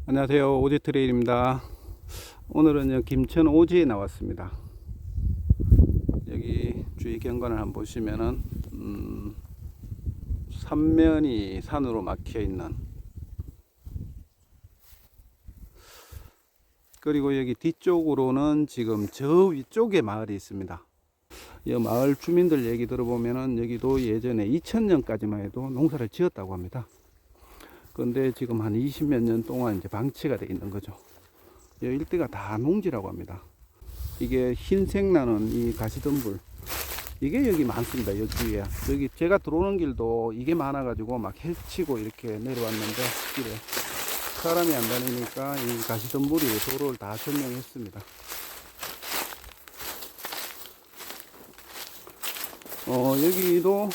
안녕하세요, 오지트레일입니다. 오늘은 김천 오지에 나왔습니다. 여기 주위 경관을 한번 보시면은 삼면이 산으로 막혀 있는, 그리고 여기 뒤쪽으로는 지금 저 위쪽에 마을이 있습니다. 이 마을 주민들 얘기 들어보면은 여기도 예전에 2000년까지만 해도 농사를 지었다고 합니다. 그런데 지금 한 20몇 년 동안 이제 방치가 돼 있는 거죠. 이 일대가 다 농지라고 합니다. 이게 흰색 나는 이 가시덤불, 이게 여기 많습니다. 이 주위에. 여기 제가 들어오는 길도 이게 많아가지고 막 헤치고 이렇게 내려왔는데, 길에 사람이 안 다니니까 이 가시덤불이 도로를 다 점령했습니다. 여기도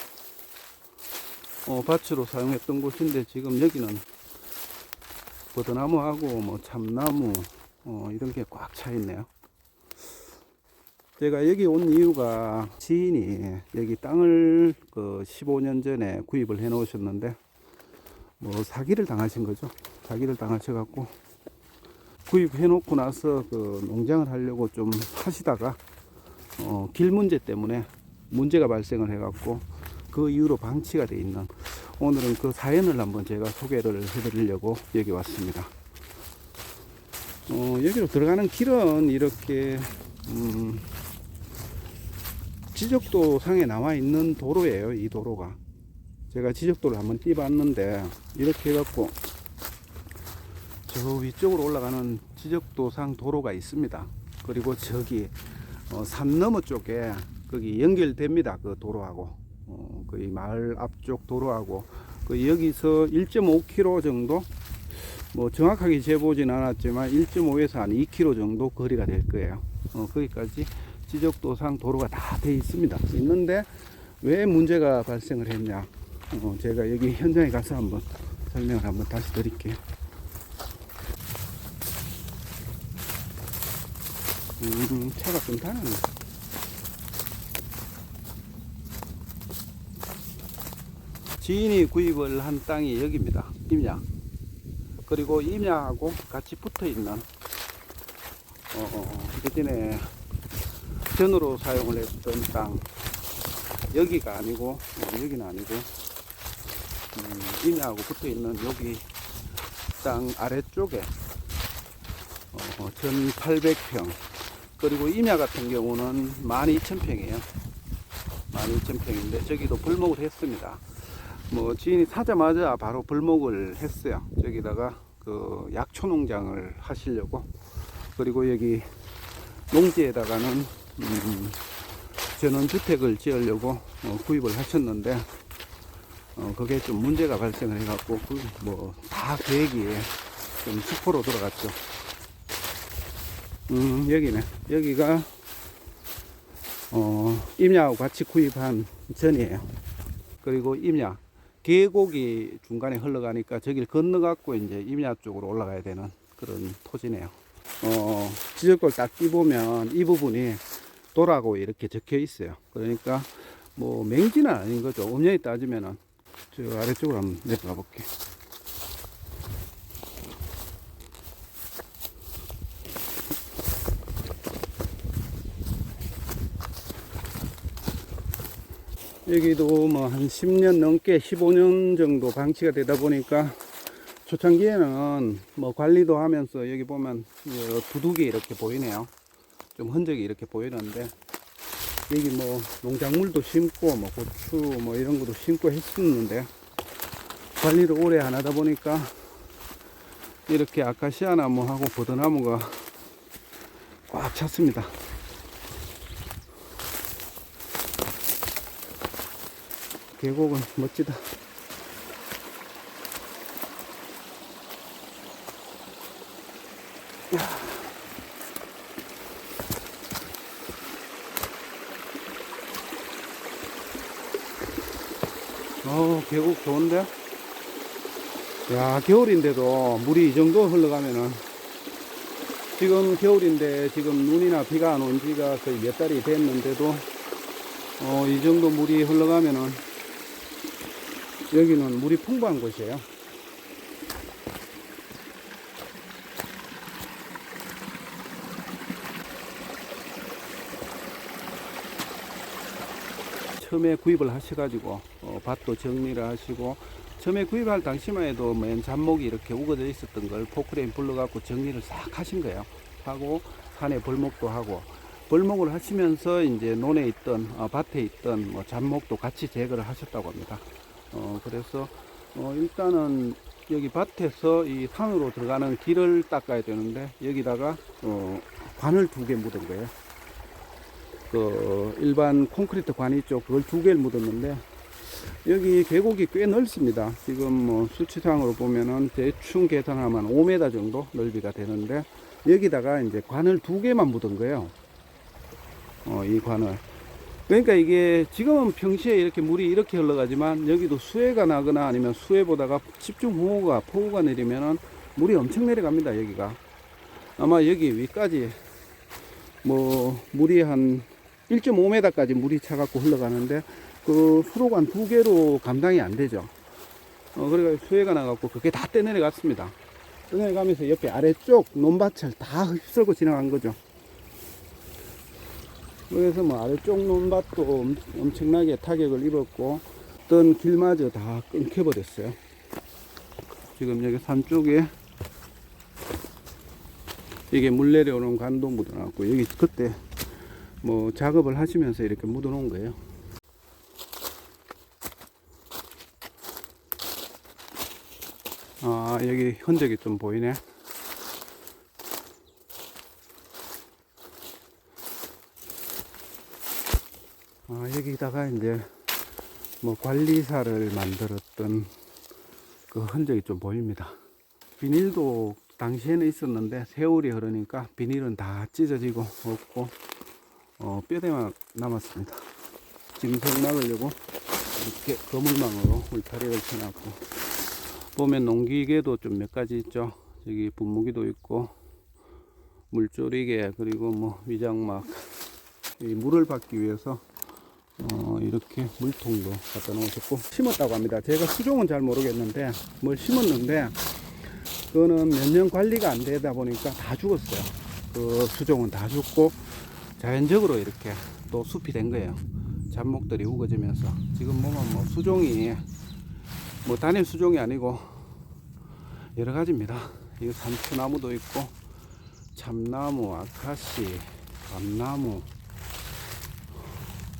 밭으로 사용했던 곳인데, 지금 여기는 버드나무하고 뭐 참나무 이런 게 꽉 차 있네요. 제가 여기 온 이유가, 지인이 여기 땅을 15년 전에 구입을 해 놓으셨는데 뭐 사기를 당하신 거죠. 사기를 당하셔 갖고 구입해 놓고 나서 농장을 하려고 좀 하시다가 길 문제 때문에 문제가 발생을 해 갖고 그 이후로 방치가 돼 있는, 오늘은 그 사연을 한번 제가 소개를 해드리려고 여기 왔습니다. 여기로 들어가는 길은 이렇게 지적도 상에 나와 있는 도로예요. 이 도로가 제가 지적도를 한번 띄봤는데, 이렇게 해갖고 저 위쪽으로 올라가는 지적도상 도로가 있습니다. 그리고 저기 산 너머 쪽에 거기 연결됩니다. 그 도로하고 그 마을 앞쪽 도로하고 여기서 1.5km 정도, 뭐 정확하게 재보진 않았지만 1.5에서 한 2km 정도 거리가 될 거예요. 거기까지 지적도상 도로가 다 돼 있습니다. 있는데 왜 문제가 발생을 했냐, 제가 여기 현장에 가서 한번 설명을 한번 다시 드릴게요. 차가 좀 다르네. 지인이 구입을 한 땅이 여기입니다. 임야. 그리고 임야하고 같이 붙어 있는, 예전에 전으로 사용을 했던 땅, 여기가 아니고, 여기는 아니고, 임야하고 붙어 있는 여기 땅 아래쪽에 1800평, 그리고 임야 같은 경우는 12000평이에요. 12000평인데 저기도 불목을 했습니다. 뭐 지인이 사자마자 바로 불목을 했어요. 저기다가 약초 농장을 하시려고. 그리고 여기 농지에다가는 전원주택을 지으려고 구입을 하셨는데, 그게 좀 문제가 발생을 해갖고 뭐 다 계획이 좀 수포로 들어갔죠. 여기네. 여기가 임야하고 같이 구입한 전이에요. 그리고 임야 계곡이 중간에 흘러가니까 저길 건너갖고 이제 임야 쪽으로 올라가야 되는 그런 토지네요. 지적도를 딱 띄보면 이 부분이 도라고 이렇게 적혀 있어요. 그러니까 뭐 맹지는 아닌 거죠. 엄연히 따지면은. 저 아래쪽으로 한번 내려가 볼게요. 여기도 뭐 한 10년 넘게 15년 정도 방치가 되다 보니까 초창기에는 뭐 관리도 하면서, 여기 보면 두둑이 이렇게 보이네요. 좀 흔적이 이렇게 보이는데, 여기 뭐 농작물도 심고 뭐 고추 뭐 이런 것도 심고 했었는데, 관리를 오래 안 하다 보니까 이렇게 아카시아 나무하고 버드나무가 꽉 찼습니다. 계곡은 멋지다. 계곡 좋은데? 야, 겨울인데도 물이 이 정도 흘러가면은, 지금 겨울인데 지금 눈이나 비가 안 온 지가 거의 몇 달이 됐는데도 이 정도 물이 흘러가면은, 여기는 물이 풍부한 곳이에요. 처음에 구입을 하셔가지고 밭도 정리를 하시고, 처음에 구입할 당시만 해도 맨 잡목이 이렇게 우거져 있었던 걸 포크레인 불러갖고 정리를 싹 하신 거예요. 하고 산에 벌목도 하고, 벌목을 하시면서 이제 논에 있던 밭에 있던 뭐 잡목도 같이 제거를 하셨다고 합니다. 그래서 일단은 여기 밭에서 이 산으로 들어가는 길을 닦아야 되는데, 여기다가 관을 2개 묻은 거예요. 그 일반 콘크리트 관 있죠, 그걸 2개를 묻었는데, 여기 계곡이 꽤 넓습니다. 지금 뭐 수치상으로 보면은 대충 계산하면 5m 정도 넓이가 되는데, 여기다가 이제 관을 2개만 묻은 거예요. 이 관을. 그러니까 이게 지금은 평시에 이렇게 물이 이렇게 흘러가지만, 여기도 수해가 나거나 아니면 수해보다가 집중호우가 폭우가 내리면은 물이 엄청 내려갑니다. 여기가 아마 여기 위까지 뭐 물이 한 1.5m까지 물이 차갖고 흘러가는데, 그 수로관 2개로 감당이 안 되죠. 그래가 수해가 나갖고 그게 다 떼내려갔습니다. 떼내려가면서 옆에 아래쪽 논밭을 다 휩쓸고 지나간 거죠. 그래서 뭐 아래쪽 논밭도 엄청나게 타격을 입었고, 어떤 길마저 다 끊겨버렸어요. 지금 여기 산 쪽에 이게 물 내려오는 관도 묻어놨고, 여기 그때 뭐 작업을 하시면서 이렇게 묻어놓은 거예요. 여기 흔적이 좀 보이네. 여기다가 이제 뭐 관리사를 만들었던 그 흔적이 좀 보입니다. 비닐도 당시에는 있었는데 세월이 흐르니까 비닐은 다 찢어지고 없고 뼈대만 남았습니다. 짐승 막으려고 이렇게 거물망으로 울타리를 쳐놨고, 보면 농기계도 좀 몇 가지 있죠. 여기 분무기도 있고 물조리개, 그리고 뭐 위장막, 이 물을 받기 위해서 이렇게 물통도 갖다 놓으셨고, 심었다고 합니다. 제가 수종은 잘 모르겠는데 뭘 심었는데, 그거는 몇 년 관리가 안 되다 보니까 다 죽었어요. 그 수종은 다 죽고 자연적으로 이렇게 또 숲이 된 거예요. 잡목들이 우거지면서. 지금 보면 뭐 수종이 뭐 단일 수종이 아니고 여러 가지입니다. 이거 산수나무도 있고, 참나무, 아카시, 밤나무,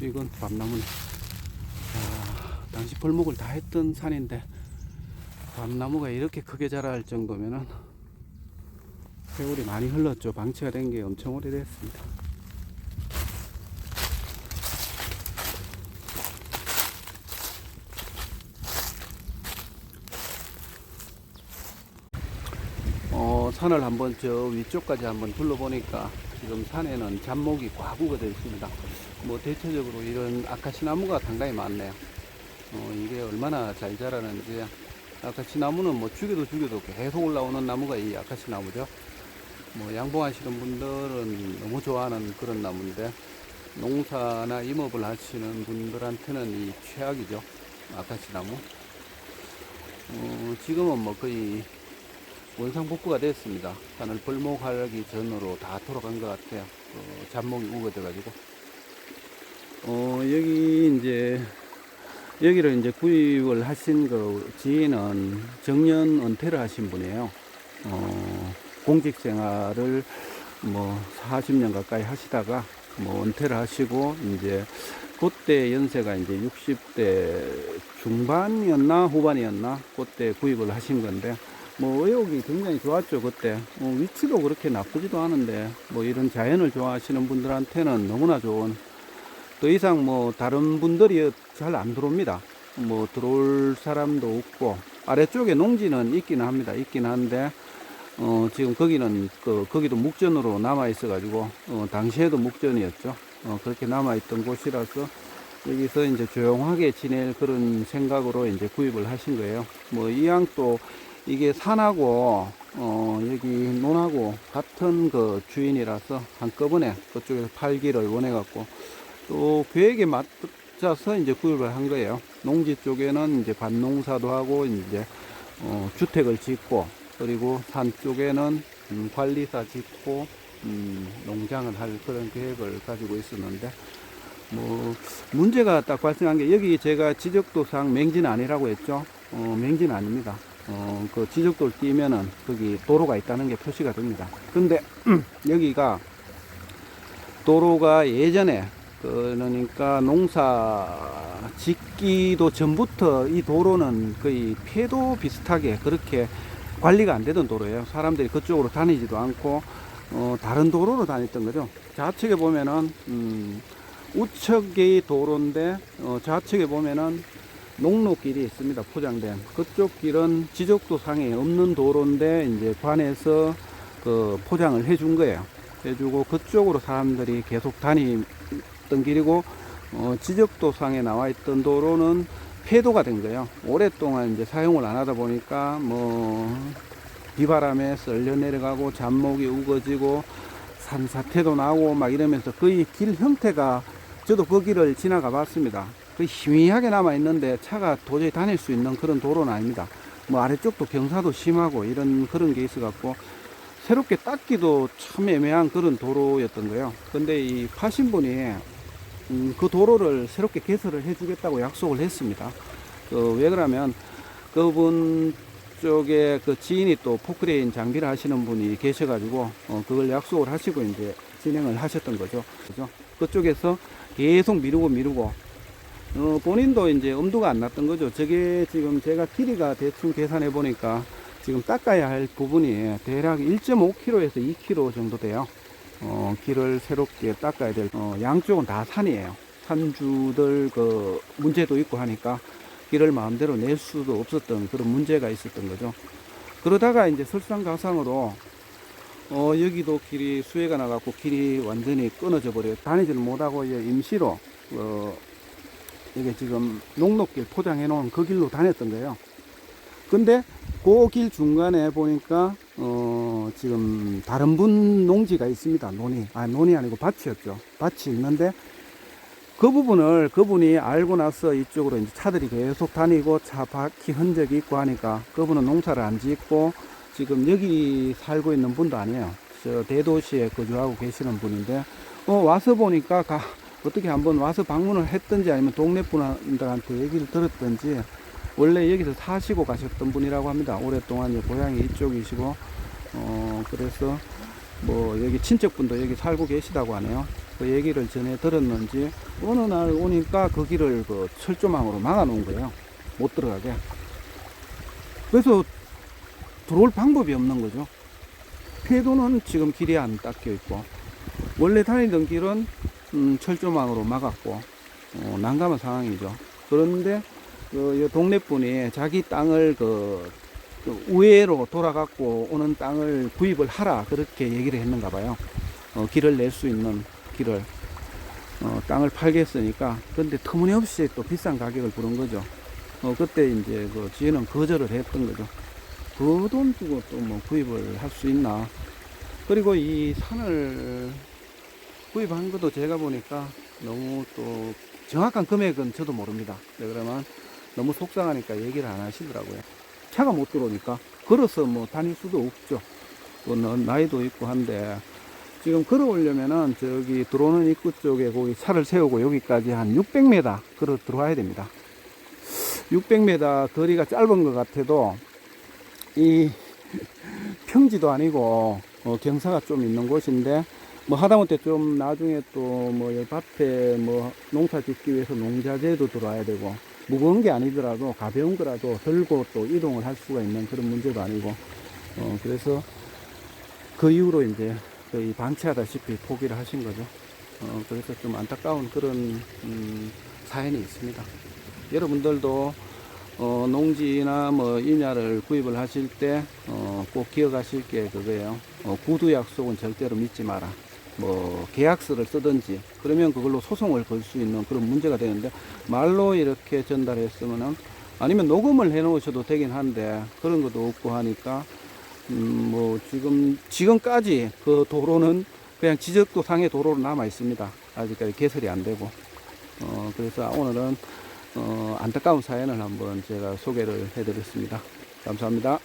이건 밤나무네. 당시 벌목을 다 했던 산인데 밤나무가 이렇게 크게 자랄 정도면은 세월이 많이 흘렀죠. 방치가 된 게 엄청 오래됐습니다. 산을 한번 저 위쪽까지 한번 둘러보니까 지금 산에는 잡목이 꽉 우거져 있습니다. 뭐 대체적으로 이런 아카시 나무가 상당히 많네요. 이게 얼마나 잘 자라는지. 아카시 나무는 뭐 죽여도 계속 올라오는 나무가 이 아카시 나무죠. 뭐 양봉하시는 분들은 너무 좋아하는 그런 나무인데, 농사나 임업을 하시는 분들한테는 이 최악이죠. 아카시 나무. 지금은 뭐 거의 원상복구가 됐습니다. 산을 벌목하기 전으로 다 돌아간 것 같아요. 잡목이 우거져 가지고. 여기 이제 여기를 이제 구입을 하신 그 지인은 정년 은퇴를 하신 분이에요. 공직 생활을 뭐 40년 가까이 하시다가 뭐 은퇴를 하시고, 이제 그때 연세가 이제 60대 중반이었나 후반이었나 그때 구입을 하신 건데, 뭐 의욕이 굉장히 좋았죠. 그때 위치도 그렇게 나쁘지도 않은데, 뭐 이런 자연을 좋아하시는 분들한테는 너무나 좋은, 더 이상 뭐 다른 분들이 잘 안 들어옵니다. 뭐 들어올 사람도 없고, 아래쪽에 농지는 있기는 합니다. 있긴 한데 지금 거기는 거기도 묵전으로 남아 있어 가지고 당시에도 묵전이었죠. 그렇게 남아 있던 곳이라서 여기서 이제 조용하게 지낼 그런 생각으로 이제 구입을 하신 거예요. 뭐 이왕 또 이게 산하고 여기 논하고 같은 그 주인이라서 한꺼번에 그쪽에서 팔기를 원해 갖고, 또 계획에 맞춰서 이제 구입을 한 거예요. 농지 쪽에는 이제 밭농사도 하고 이제 주택을 짓고, 그리고 산 쪽에는 관리사 짓고 농장을 할 그런 계획을 가지고 있었는데, 뭐 문제가 딱 발생한 게 여기 제가 지적도상 맹지는 아니라고 했죠. 맹지는 아닙니다. 그 지적도를 띄면은 거기 도로가 있다는 게 표시가 됩니다. 근데 여기가 도로가 예전에 그러니까 농사 짓기도 전부터 이 도로는 거의 폐도 비슷하게 그렇게 관리가 안 되던 도로예요. 사람들이 그쪽으로 다니지도 않고 다른 도로로 다녔던 거죠. 좌측에 보면은 우측의 도로인데 좌측에 보면은 농로길이 있습니다. 포장된 그쪽 길은 지적도상에 없는 도로인데 이제 관에서 그 포장을 해준 거예요. 해주고 그쪽으로 사람들이 계속 다니던 길이고 지적도상에 나와 있던 도로는 폐도가 된 거예요. 오랫동안 이제 사용을 안 하다 보니까 뭐 비바람에 썰려 내려가고 잡목이 우거지고 산사태도 나고 막 이러면서 거의 길 형태가 저도 그 길을 지나가 봤습니다. 거의 희미하게 남아 있는데 차가 도저히 다닐 수 있는 그런 도로는 아닙니다. 뭐 아래쪽도 경사도 심하고 이런 그런 게 있어 갖고 새롭게 닦기도 참 애매한 그런 도로였던 거예요. 근데 이 파신 분이 그 도로를 새롭게 개설을 해주겠다고 약속을 했습니다. 왜 그러면 그분 쪽에 그 지인이 또 포크레인 장비를 하시는 분이 계셔가지고 그걸 약속을 하시고 이제 진행을 하셨던 거죠. 그죠? 그쪽에서 계속 미루고 본인도 이제 엄두가 안 났던 거죠. 저게 지금 제가 길이가 대충 계산해 보니까 지금 닦아야 할 부분이 대략 1.5km에서 2km 정도 돼요. 길을 새롭게 닦아야 될, 양쪽은 다 산이에요. 산주들 그 문제도 있고 하니까 길을 마음대로 낼 수도 없었던 그런 문제가 있었던 거죠. 그러다가 이제 설상가상으로 여기도 길이 수해가 나갖고 길이 완전히 끊어져 버려요. 다니지를 못하고 이제 임시로 이게 지금 농로길 포장해 놓은 그 길로 다녔던 거예요. 근데 그 길 중간에 보니까 지금 다른 분 농지가 있습니다. 논이 아니고 밭이었죠. 밭이 있는데 그 부분을 그분이 알고 나서 이쪽으로 이제 차들이 계속 다니고 차 바퀴 흔적이 있고 하니까 그분은 농사를 안 짓고 지금 여기 살고 있는 분도 아니에요. 저 대도시에 거주하고 계시는 분인데 와서 보니까 어떻게 한번 와서 방문을 했든지 아니면 동네 분들한테 얘기를 들었든지 원래 여기서 사시고 가셨던 분이라고 합니다. 오랫동안 고향이 이쪽이시고 그래서 뭐 여기 친척분도 여기 살고 계시다고 하네요. 그 얘기를 전에 들었는지 어느 날 오니까 그 길을 그 철조망으로 막아 놓은 거예요. 못 들어가게. 그래서 들어올 방법이 없는 거죠. 폐도는 지금 길이 안 닦여 있고 원래 다니던 길은 철조망으로 막았고 난감한 상황이죠. 그런데 그 동네 분이 자기 땅을 그 우회로 돌아갖고 오는 땅을 구입을 하라 그렇게 얘기를 했는가 봐요. 길을 낼 수 있는 길을 땅을 팔겠으니까. 근데 터무니없이 또 비싼 가격을 부른 거죠. 그때 이제 그 지인은 거절을 했던 거죠. 그 돈 주고 또 뭐 구입을 할 수 있나. 그리고 이 산을 구입한 것도 제가 보니까 너무 또 정확한 금액은 저도 모릅니다. 그러면 너무 속상하니까 얘기를 안 하시더라고요. 차가 못 들어오니까 걸어서 뭐 다닐 수도 없죠. 또 나이도 있고 한데 지금 걸어오려면은 저기 들어오는 입구 쪽에 거기 차를 세우고 여기까지 한 600m 걸어 들어와야 됩니다. 600m 거리가 짧은 것 같아도 이 평지도 아니고 경사가 좀 있는 곳인데 뭐 하다못해 좀 나중에 또 뭐 밭에 뭐 농사 짓기 위해서 농자재도 들어와야 되고 무거운 게 아니더라도 가벼운 거라도 들고 또 이동을 할 수가 있는 그런 문제도 아니고 그래서 그 이후로 이제 거의 방치하다시피 포기를 하신 거죠. 그래서 좀 안타까운 그런 사연이 있습니다. 여러분들도 농지나 뭐 인야를 구입을 하실 때 꼭 기억하실 게 그거예요. 구두 약속은 절대로 믿지 마라. 뭐 계약서를 쓰든지 그러면 그걸로 소송을 걸 수 있는 그런 문제가 되는데 말로 이렇게 전달했으면은 아니면 녹음을 해 놓으셔도 되긴 한데 그런 것도 없고 하니까 뭐 지금까지 그 도로는 그냥 지적도 상의 도로로 남아 있습니다. 아직까지 개설이 안 되고 그래서 오늘은 안타까운 사연을 한번 제가 소개를 해 드렸습니다. 감사합니다.